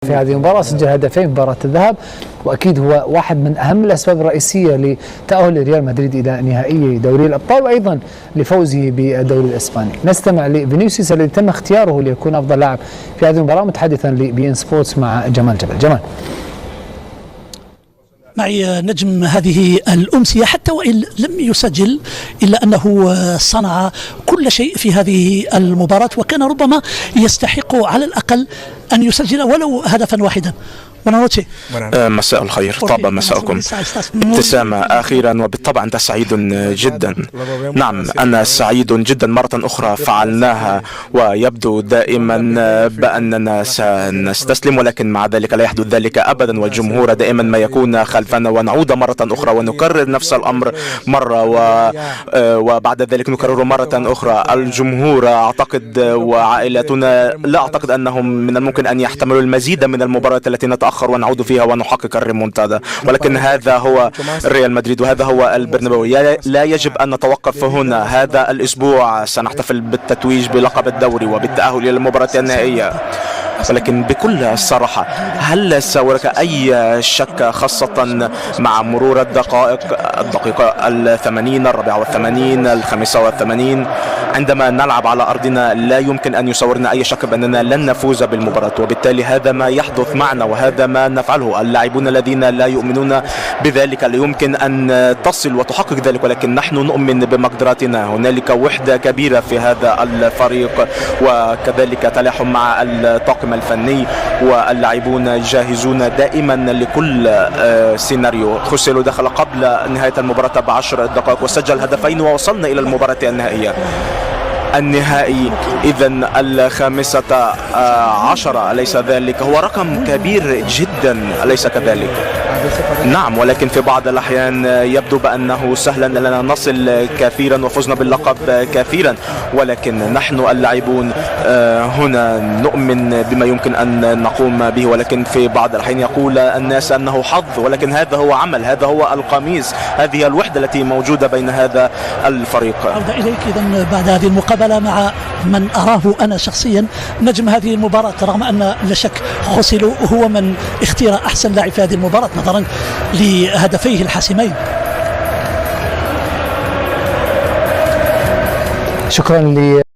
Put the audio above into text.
في هذه المباراة، سجل هدفين مباراة الذهاب، وأكيد هو واحد من أهم الأسباب الرئيسية لتأهل ريال مدريد إلى نهائي دوري الأبطال، وأيضا لفوزه بالدوري الإسباني. نستمع لفينيسيوس الذي تم اختياره ليكون أفضل لاعب في هذه المباراة، متحدثا لبي إن سبورتس مع جمال جبل. جمال. معي نجم هذه الأمسية، حتى وإن لم يسجل إلا أنه صنع كل شيء في هذه المباراة، وكان ربما يستحق على الأقل أن يسجل ولو هدفا واحدا. مساء الخير، طاب مساءكم. ابتسامة أخيرا، وبالطبع أنت سعيد جدا. نعم أنا سعيد جدا، مرة أخرى فعلناها، ويبدو دائما بأننا سنستسلم، ولكن مع ذلك لا يحدث ذلك أبدا، والجمهور دائما ما يكون خلفنا، ونعود مرة أخرى ونكرر نفس الأمر مرة وبعد ذلك نكرر مرة أخرى. الجمهور أعتقد وعائلتنا لا أعتقد أنهم من الممكن أن يحتملوا المزيد من المباريات التي نتأخر ونعود فيها ونحقق الريمونتادا، ولكن هذا هو ريال مدريد وهذا هو البرنابيو. لا يجب أن نتوقف هنا. هذا الأسبوع سنحتفل بالتتويج بلقب الدوري وبالتأهل إلى المباراة النهائية، ولكن بكل صراحة هل ساورك أي شك، خاصة مع مرور الدقيقة 80 84 85 عندما نلعب على أرضنا لا يمكن أن يسورنا أي شك بأننا لن نفوز بالمباراة، وبالتالي هذا ما يحدث معنا وهذا ما نفعله. اللاعبون الذين لا يؤمنون بذلك لا يمكن أن تصل وتحقق ذلك، ولكن نحن نؤمن بمقدراتنا. هنالك وحدة كبيرة في هذا الفريق، وكذلك تلاحم مع الطاقم الفني، واللاعبون جاهزون دائما لكل سيناريو. خوسيلو دخل قبل نهاية المباراة ب10 دقائق وسجل هدفين، ووصلنا إلى المباراة النهائي. إذن 15 أليس ذلك هو رقم كبير جدا أليس كذلك؟ نعم، ولكن في بعض الأحيان يبدو بأنه سهلا لنا نصل كثيرا وفزنا باللقب كثيرا، ولكن نحن اللاعبون هنا نؤمن بما يمكن أن نقوم به، ولكن في بعض الأحيان يقول الناس أنه حظ، ولكن هذا هو عمل، هذا هو القميص، هذه الوحدة التي موجودة بين هذا الفريق. أعود إليك إذن بعد هذه المقابلة مع من أراه أنا شخصيا نجم هذه المباراة، رغم أن لا شك خوسيلو هو من اختير أحسن لاعب في هذه المباراة نظرا لهدفيه الحاسمين. شكرا